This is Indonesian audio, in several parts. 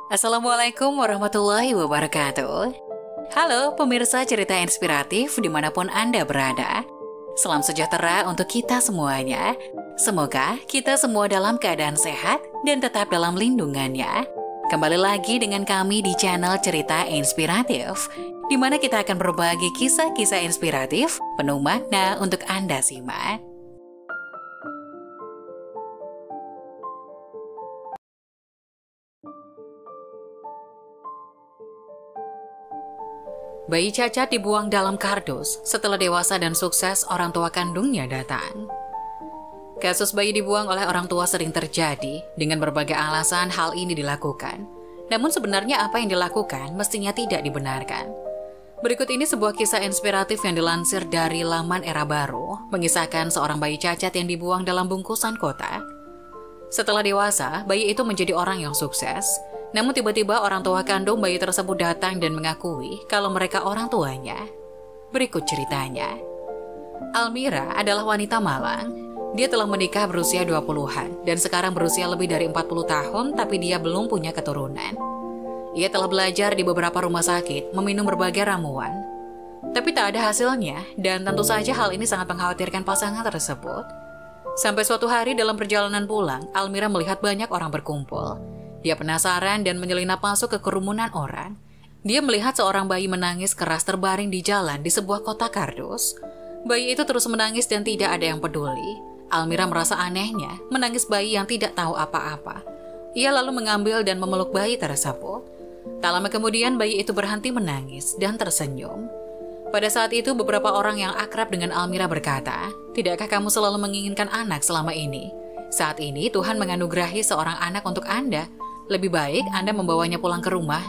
Assalamualaikum warahmatullahi wabarakatuh. Halo pemirsa cerita inspiratif dimanapun Anda berada. Salam sejahtera untuk kita semuanya. Semoga kita semua dalam keadaan sehat dan tetap dalam lindungannya. Kembali lagi dengan kami di channel Cerita Inspiratif, di mana kita akan berbagi kisah-kisah inspiratif penuh makna untuk Anda simak. Bayi cacat dibuang dalam kardus. Setelah dewasa dan sukses, orang tua kandungnya datang. Kasus bayi dibuang oleh orang tua sering terjadi. Dengan berbagai alasan hal ini dilakukan. Namun sebenarnya apa yang dilakukan mestinya tidak dibenarkan. Berikut ini sebuah kisah inspiratif yang dilansir dari laman Era Baru, mengisahkan seorang bayi cacat yang dibuang dalam bungkusan kotak. Setelah dewasa, bayi itu menjadi orang yang sukses. Namun tiba-tiba orang tua kandung bayi tersebut datang dan mengakui kalau mereka orang tuanya. Berikut ceritanya. Almira adalah wanita Malang. Dia telah menikah berusia 20-an dan sekarang berusia lebih dari 40 tahun tapi dia belum punya keturunan. Ia telah belajar di beberapa rumah sakit, meminum berbagai ramuan. Tapi tak ada hasilnya dan tentu saja hal ini sangat mengkhawatirkan pasangan tersebut. Sampai suatu hari dalam perjalanan pulang, Almira melihat banyak orang berkumpul. Dia penasaran dan menyelinap masuk ke kerumunan orang. Dia melihat seorang bayi menangis keras terbaring di jalan di sebuah kotak kardus. Bayi itu terus menangis dan tidak ada yang peduli. Almira merasa anehnya, menangis bayi yang tidak tahu apa-apa. Ia lalu mengambil dan memeluk bayi tersebut. Tak lama kemudian bayi itu berhenti menangis dan tersenyum. Pada saat itu beberapa orang yang akrab dengan Almira berkata, "Tidakkah kamu selalu menginginkan anak selama ini? Saat ini Tuhan menganugerahi seorang anak untuk Anda. Lebih baik Anda membawanya pulang ke rumah."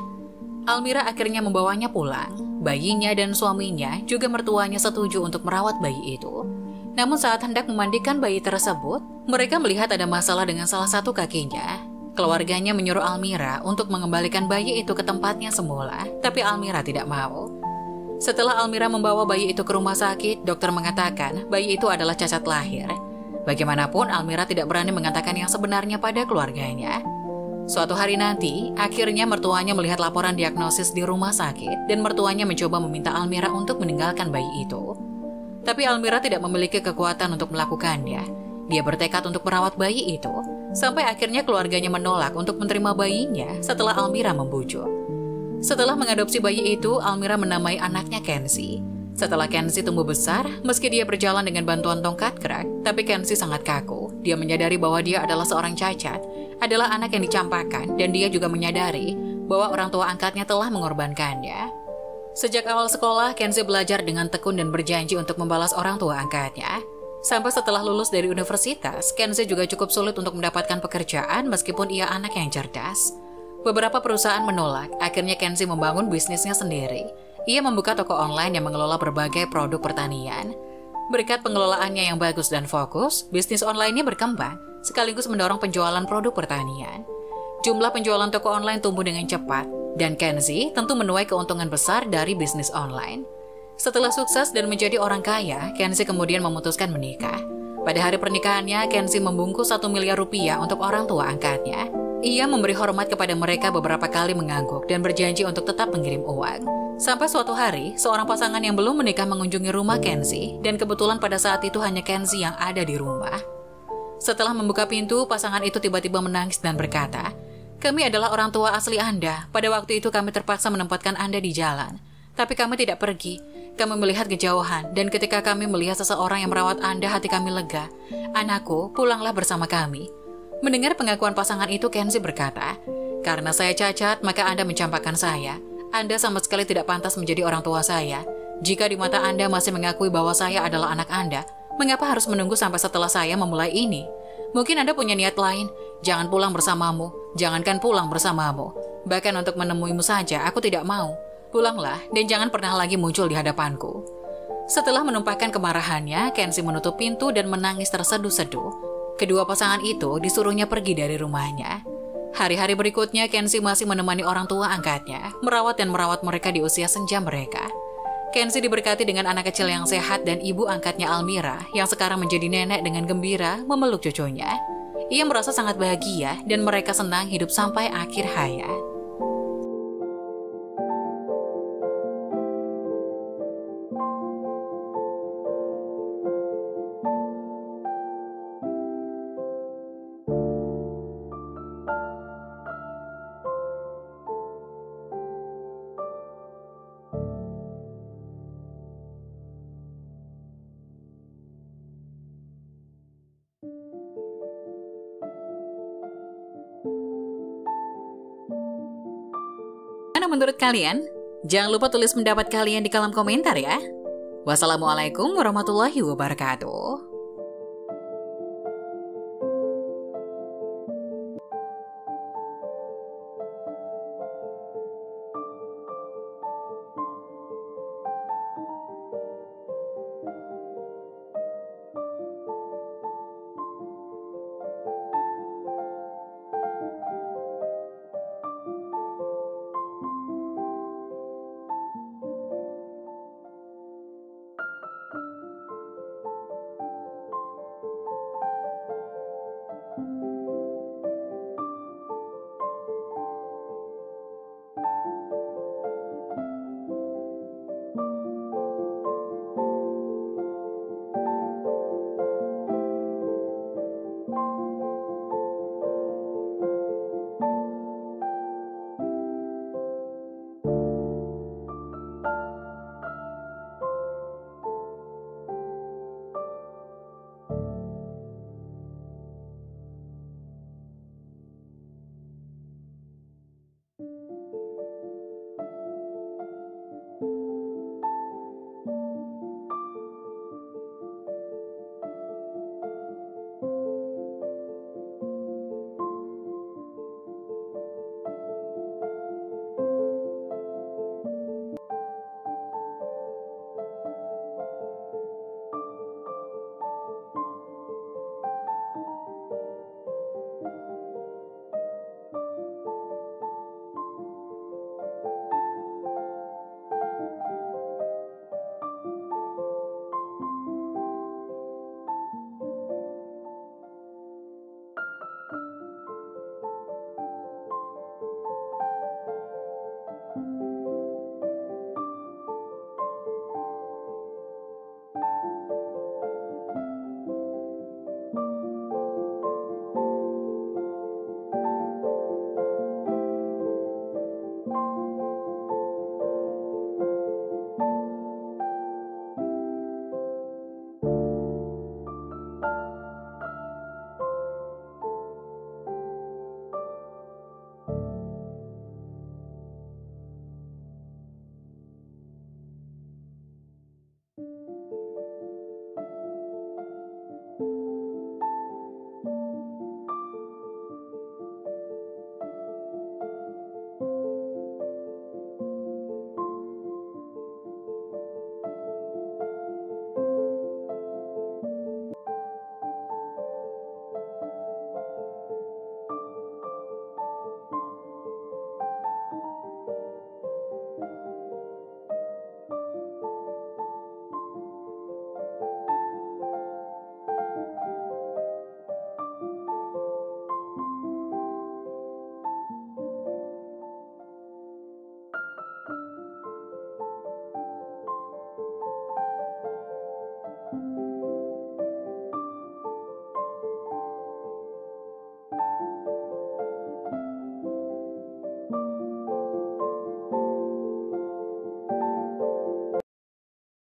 Almira akhirnya membawanya pulang. Bayinya dan suaminya juga mertuanya setuju untuk merawat bayi itu. Namun saat hendak memandikan bayi tersebut, mereka melihat ada masalah dengan salah satu kakinya. Keluarganya menyuruh Almira untuk mengembalikan bayi itu ke tempatnya semula, tapi Almira tidak mau. Setelah Almira membawa bayi itu ke rumah sakit, dokter mengatakan bayi itu adalah cacat lahir. Bagaimanapun, Almira tidak berani mengatakan yang sebenarnya pada keluarganya. Suatu hari nanti, akhirnya mertuanya melihat laporan diagnosis di rumah sakit dan mertuanya mencoba meminta Almira untuk meninggalkan bayi itu. Tapi Almira tidak memiliki kekuatan untuk melakukannya. Dia bertekad untuk merawat bayi itu, sampai akhirnya keluarganya menolak untuk menerima bayinya setelah Almira membujuk. Setelah mengadopsi bayi itu, Almira menamai anaknya Kenzi. Setelah Kenzi tumbuh besar, meski dia berjalan dengan bantuan tongkat gerak, tapi Kenzi sangat kaku. Dia menyadari bahwa dia adalah seorang cacat, adalah anak yang dicampakkan, dan dia juga menyadari bahwa orang tua angkatnya telah mengorbankannya. Sejak awal sekolah, Kenzi belajar dengan tekun dan berjanji untuk membalas orang tua angkatnya. Sampai setelah lulus dari universitas, Kenzi juga cukup sulit untuk mendapatkan pekerjaan meskipun ia anak yang cerdas. Beberapa perusahaan menolak, akhirnya Kenzi membangun bisnisnya sendiri. Ia membuka toko online yang mengelola berbagai produk pertanian. Berkat pengelolaannya yang bagus dan fokus, bisnis online-nya berkembang, sekaligus mendorong penjualan produk pertanian. Jumlah penjualan toko online tumbuh dengan cepat, dan Kenzi tentu menuai keuntungan besar dari bisnis online. Setelah sukses dan menjadi orang kaya, Kenzi kemudian memutuskan menikah. Pada hari pernikahannya, Kenzi membungkus 1 miliar rupiah untuk orang tua angkatnya. Ia memberi hormat kepada mereka beberapa kali mengangguk dan berjanji untuk tetap mengirim uang. Sampai suatu hari, seorang pasangan yang belum menikah mengunjungi rumah Kenzi, dan kebetulan pada saat itu hanya Kenzi yang ada di rumah. Setelah membuka pintu, pasangan itu tiba-tiba menangis dan berkata, "Kami adalah orang tua asli Anda. Pada waktu itu kami terpaksa menempatkan Anda di jalan. Tapi kami tidak pergi. Kami melihat kejauhan, dan ketika kami melihat seseorang yang merawat Anda, hati kami lega. Anakku, pulanglah bersama kami." Mendengar pengakuan pasangan itu, Kenzi berkata, "Karena saya cacat, maka Anda mencampakkan saya. Anda sama sekali tidak pantas menjadi orang tua saya. Jika di mata Anda masih mengakui bahwa saya adalah anak Anda, mengapa harus menunggu sampai setelah saya memulai ini? Mungkin Anda punya niat lain. Jangan pulang bersamamu. Jangankan pulang bersamamu. Bahkan untuk menemuimu saja, aku tidak mau. Pulanglah dan jangan pernah lagi muncul di hadapanku." Setelah menumpahkan kemarahannya, Kenzi menutup pintu dan menangis terseduh-seduh. Kedua pasangan itu disuruhnya pergi dari rumahnya. Hari-hari berikutnya, Kenzi masih menemani orang tua angkatnya, merawat mereka di usia senja mereka. Kenzi diberkati dengan anak kecil yang sehat dan ibu angkatnya Almira, yang sekarang menjadi nenek dengan gembira memeluk cucunya. Ia merasa sangat bahagia dan mereka senang hidup sampai akhir hayat. Mana menurut kalian? Jangan lupa tulis pendapat kalian di kolom komentar ya. Wassalamualaikum warahmatullahi wabarakatuh.